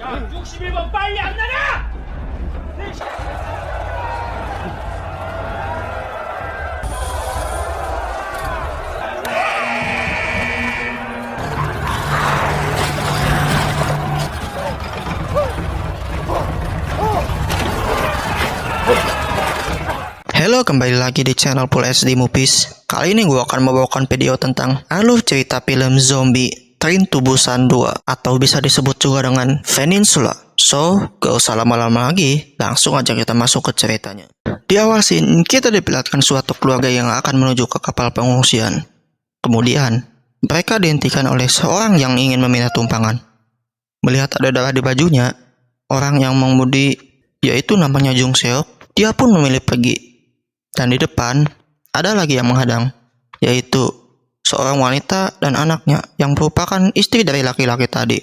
야, 61번 빨리 안 나가! Halo, kembali lagi di channel Full HD Movies. Kali ini gue akan membawakan video tentang alur cerita film zombie Train to Busan 2 atau bisa disebut juga dengan Peninsula. So, gak usah lama-lama lagi, langsung aja kita masuk ke ceritanya. Di awal scene, kita diperlihatkan suatu keluarga yang akan menuju ke kapal pengungsian. Kemudian, mereka dihentikan oleh seorang yang ingin meminta tumpangan. Melihat ada darah di bajunya, orang yang mengemudi, yaitu namanya Jung Seok, dia pun memilih pergi. Dan di depan, ada lagi yang menghadang, yaitu seorang wanita dan anaknya yang merupakan istri dari laki-laki tadi.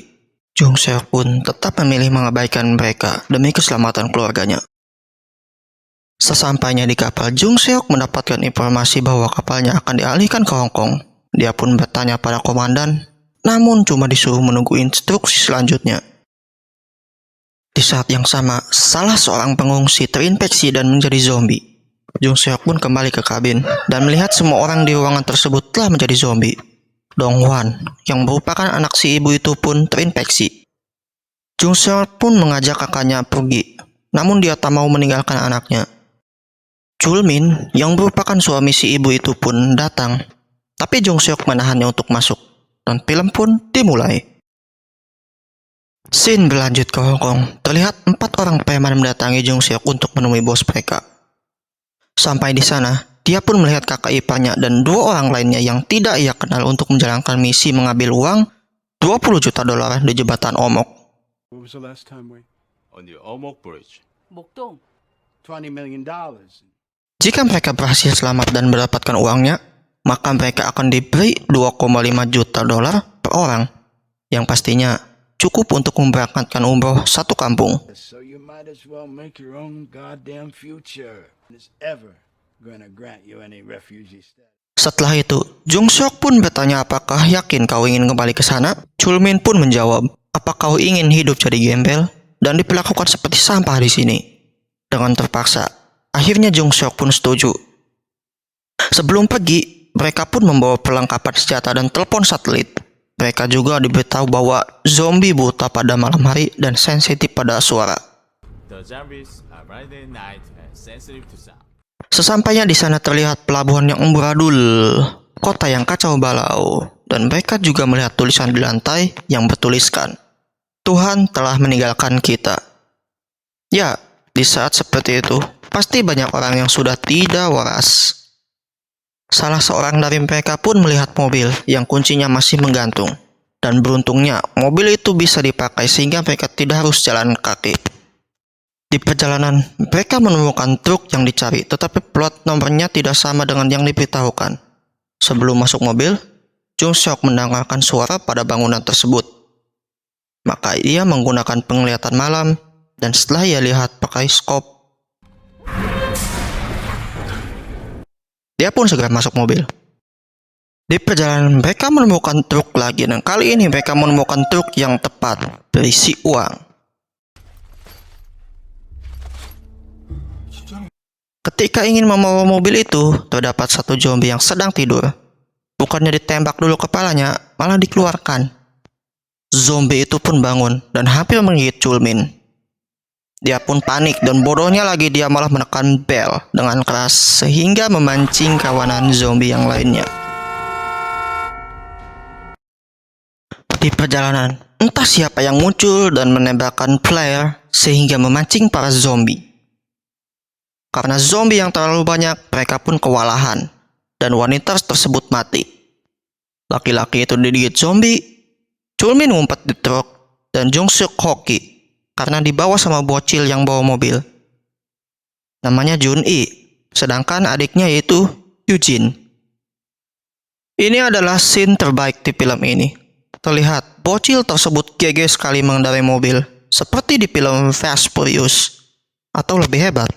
Jung Seok pun tetap memilih mengabaikan mereka demi keselamatan keluarganya. Sesampainya di kapal, Jung Seok mendapatkan informasi bahwa kapalnya akan dialihkan ke Hong Kong. Dia pun bertanya pada komandan, namun cuma disuruh menunggu instruksi selanjutnya. Di saat yang sama, salah seorang pengungsi terinfeksi dan menjadi zombie. Jung Seok pun kembali ke kabin dan melihat semua orang di ruangan tersebut telah menjadi zombie. Dong Hwan, yang merupakan anak si ibu itu pun terinfeksi. Jung Seok pun mengajak kakaknya pergi, namun dia tak mau meninggalkan anaknya. Chul Min, yang merupakan suami si ibu itu pun datang, tapi Jung Seok menahannya untuk masuk, dan film pun dimulai. Scene berlanjut ke Hong Kong. Terlihat 4 orang preman mendatangi Jung Seok untuk menemui bos mereka. Sampai di sana, dia pun melihat kakak iparnya dan 2 orang lainnya yang tidak ia kenal untuk menjalankan misi mengambil uang $20 juta di jembatan Omok. What was the last time we? On the Omok Bridge. 목동. $20 million. Jika mereka berhasil selamat dan mendapatkan uangnya, maka mereka akan diberi $2,5 juta per orang, yang pastinya cukup untuk memberangkatkan umroh satu kampung. So you might as well make your own goddamn future. Is ever gonna grant you any refugee status. Setelah itu, Jung Seok pun bertanya apakah yakin kau ingin kembali ke sana. Chul Min pun menjawab, apa kau ingin hidup jadi gembel dan diperlakukan seperti sampah di sini? Dengan terpaksa, akhirnya Jung Seok pun setuju. Sebelum pergi, mereka pun membawa perlengkapan senjata dan telepon satelit. Mereka juga diberitahu bahwa zombie buta pada malam hari dan sensitif pada suara. The zombies are bright at night and sensitive to sound. Sesampainya di sana terlihat pelabuhan yang amburadul, kota yang kacau balau, dan mereka juga melihat tulisan di lantai yang bertuliskan, Tuhan telah meninggalkan kita. Ya, di saat seperti itu, pasti banyak orang yang sudah tidak waras. Salah seorang dari mereka pun melihat mobil yang kuncinya masih menggantung. Dan beruntungnya, mobil itu bisa dipakai sehingga mereka tidak harus jalan kaki. Di perjalanan, mereka menemukan truk yang dicari, tetapi plat nomornya tidak sama dengan yang diberitahukan. Sebelum masuk mobil, Jung Seok mendengarkan suara pada bangunan tersebut. Maka ia menggunakan penglihatan malam, dan setelah ia lihat pakai skop, dia pun segera masuk mobil. Di perjalanan mereka menemukan truk lagi, dan kali ini mereka menemukan truk yang tepat berisi uang. Ketika ingin membawa mobil itu, terdapat satu zombie yang sedang tidur. Bukannya ditembak dulu kepalanya, malah dikeluarkan. Zombie itu pun bangun dan hampir menggigit Chul Min. Dia pun panik dan bodohnya lagi dia malah menekan bel dengan keras sehingga memancing kawanan zombie yang lainnya. Di perjalanan, entah siapa yang muncul dan menembakkan flare sehingga memancing para zombie. Karena zombie yang terlalu banyak, mereka pun kewalahan dan wanita tersebut mati. Laki-laki itu digigit zombie. Chul Min ngumpet di truk dan Jung Seok hoki karena dibawa sama bocil yang bawa mobil. Namanya Jun I, sedangkan adiknya yaitu Eugene. Ini adalah scene terbaik di film ini. Terlihat bocil tersebut gege sekali mengendarai mobil, seperti di film Fast Furious, atau lebih hebat.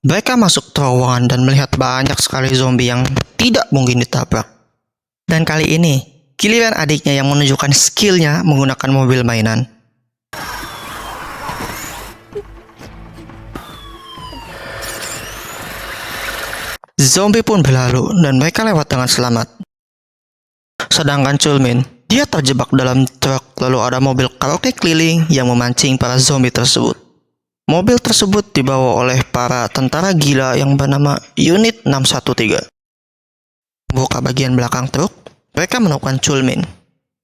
Mereka masuk terowongan dan melihat banyak sekali zombie yang tidak mungkin ditabrak. Dan kali ini, giliran adiknya yang menunjukkan skillnya menggunakan mobil mainan. Zombie pun berlalu dan mereka lewat dengan selamat. Sedangkan Chulmin, dia terjebak dalam truk, lalu ada mobil karaoke keliling yang memancing para zombie tersebut. Mobil tersebut dibawa oleh para tentara gila yang bernama Unit 613. Buka bagian belakang truk, mereka menemukan Chulmin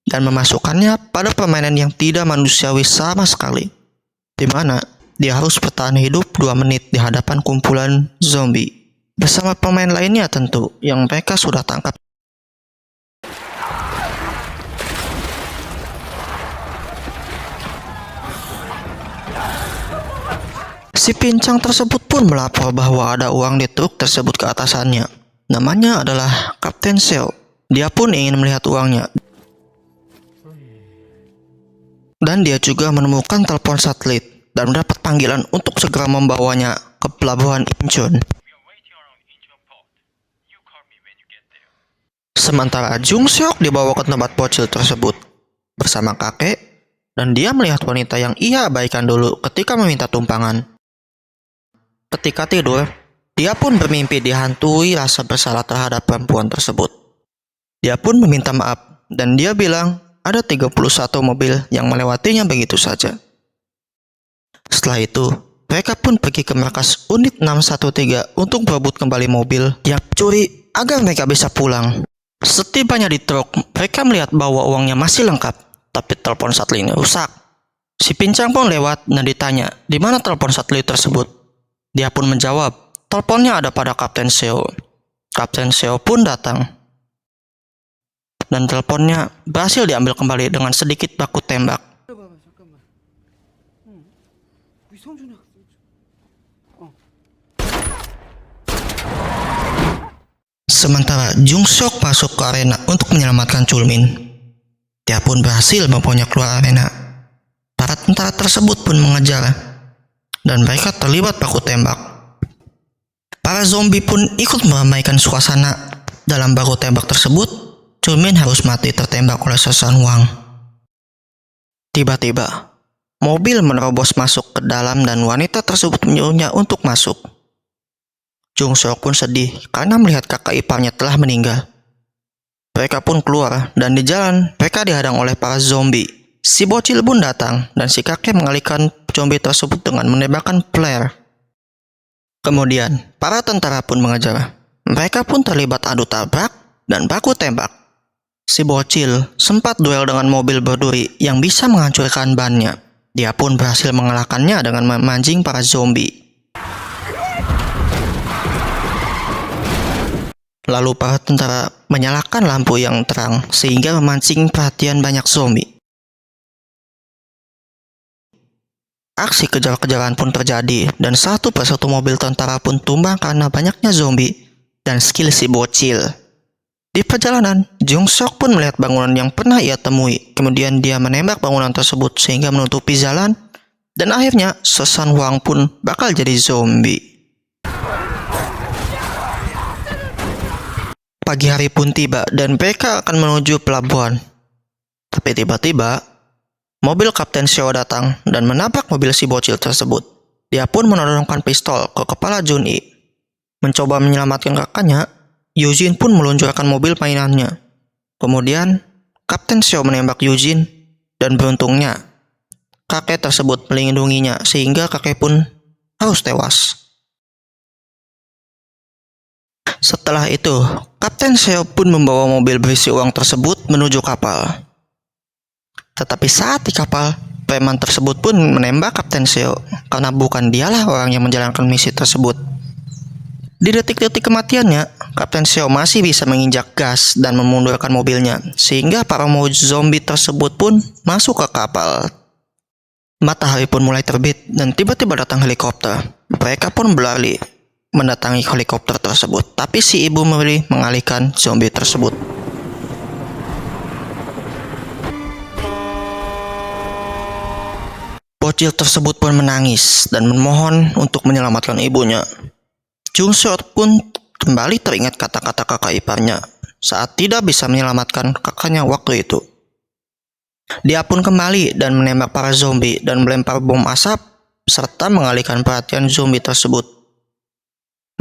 dan memasukkannya pada permainan yang tidak manusiawi sama sekali, di mana dia harus bertahan hidup 2 menit di hadapan kumpulan zombie bersama pemain lainnya tentu yang mereka sudah tangkap. Si pincang tersebut pun melapor bahwa ada uang di truk tersebut ke atasannya. Namanya adalah Kapten Seo. Dia pun ingin melihat uangnya. Dan dia juga menemukan telepon satelit dan mendapat panggilan untuk segera membawanya ke pelabuhan Incheon. Sementara Jung Seok dibawa ke tempat bocil tersebut bersama kakek, dan dia melihat wanita yang ia abaikan dulu ketika meminta tumpangan. Ketika tidur, dia pun bermimpi dihantui rasa bersalah terhadap perempuan tersebut. Dia pun meminta maaf dan dia bilang ada 31 mobil yang melewatinya begitu saja. Setelah itu, mereka pun pergi ke markas Unit 613 untuk berebut kembali mobil yang curi agar mereka bisa pulang. Setibanya di truk, mereka melihat bahwa uangnya masih lengkap, tapi telepon satelitnya rusak. Si pincang pun lewat dan ditanya, di mana telepon satelit tersebut? Dia pun menjawab, teleponnya ada pada Kapten Seo. Kapten Seo pun datang. Dan teleponnya berhasil diambil kembali dengan sedikit baku tembak. Sementara Jung Seok masuk ke arena untuk menyelamatkan Chulmin. Dia pun berhasil membawanya keluar arena. Para tentara tersebut pun mengejar, dan mereka terlibat baku tembak. Para zombie pun ikut meramaikan suasana. Dalam baku tembak tersebut, Chulmin harus mati tertembak oleh Sesan Wang. Tiba-tiba, mobil menerobos masuk ke dalam dan wanita tersebut menyuruhnya untuk masuk. Jung Seok pun sedih karena melihat kakak iparnya telah meninggal. Mereka pun keluar dan di jalan mereka dihadang oleh para zombie. Si bocil pun datang dan si kakek mengalihkan zombie tersebut dengan menembakkan flare. Kemudian para tentara pun mengejar. Mereka pun terlibat adu tabrak dan baku tembak. Si bocil sempat duel dengan mobil berduri yang bisa menghancurkan bannya. Dia pun berhasil mengalahkannya dengan memancing para zombie. Lalu para tentara menyalakan lampu yang terang sehingga memancing perhatian banyak zombie. Aksi kejar-kejaran pun terjadi dan satu persatu mobil tentara pun tumbang karena banyaknya zombie dan skill si bocil. Di perjalanan, Jung Seok pun melihat bangunan yang pernah ia temui. Kemudian dia menembak bangunan tersebut sehingga menutupi jalan, dan akhirnya Sesan Wang pun bakal jadi zombie. Pagi hari pun tiba dan mereka akan menuju pelabuhan. Tapi tiba-tiba, mobil Kapten Seo datang dan menabrak mobil si bocil tersebut. Dia pun menodongkan pistol ke kepala Jun-i. Mencoba menyelamatkan kakaknya, Eugene pun meluncurkan mobil mainannya. Kemudian, Kapten Seo menembak Eugene dan beruntungnya, kakek tersebut melindunginya sehingga kakek pun harus tewas. Setelah itu, Kapten Seo pun membawa mobil berisi uang tersebut menuju kapal. Tetapi saat di kapal, preman tersebut pun menembak Kapten Seo karena bukan dialah orang yang menjalankan misi tersebut. Di detik-detik kematiannya, Kapten Seo masih bisa menginjak gas dan memundurkan mobilnya, sehingga para zombie tersebut pun masuk ke kapal. Matahari pun mulai terbit dan tiba-tiba datang helikopter. Mereka pun berlari mendatangi helikopter tersebut, tapi si ibu memilih mengalihkan zombie tersebut. Bocil tersebut pun menangis dan memohon untuk menyelamatkan ibunya. Jung Seok pun kembali teringat kata-kata kakak iparnya. saat tidak bisa menyelamatkan kakaknya waktu itu. Dia pun kembali dan menembak para zombie dan melempar bom asap serta mengalihkan perhatian zombie tersebut.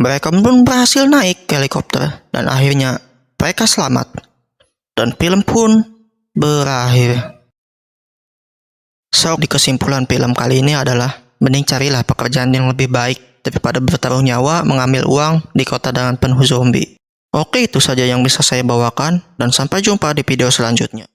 Mereka pun berhasil naik ke helikopter dan akhirnya mereka selamat. Dan film pun berakhir. So, di kesimpulan film kali ini adalah mending carilah pekerjaan yang lebih baik daripada bertaruh nyawa mengambil uang di kota dengan penuh zombie. Oke, itu saja yang bisa saya bawakan dan sampai jumpa di video selanjutnya.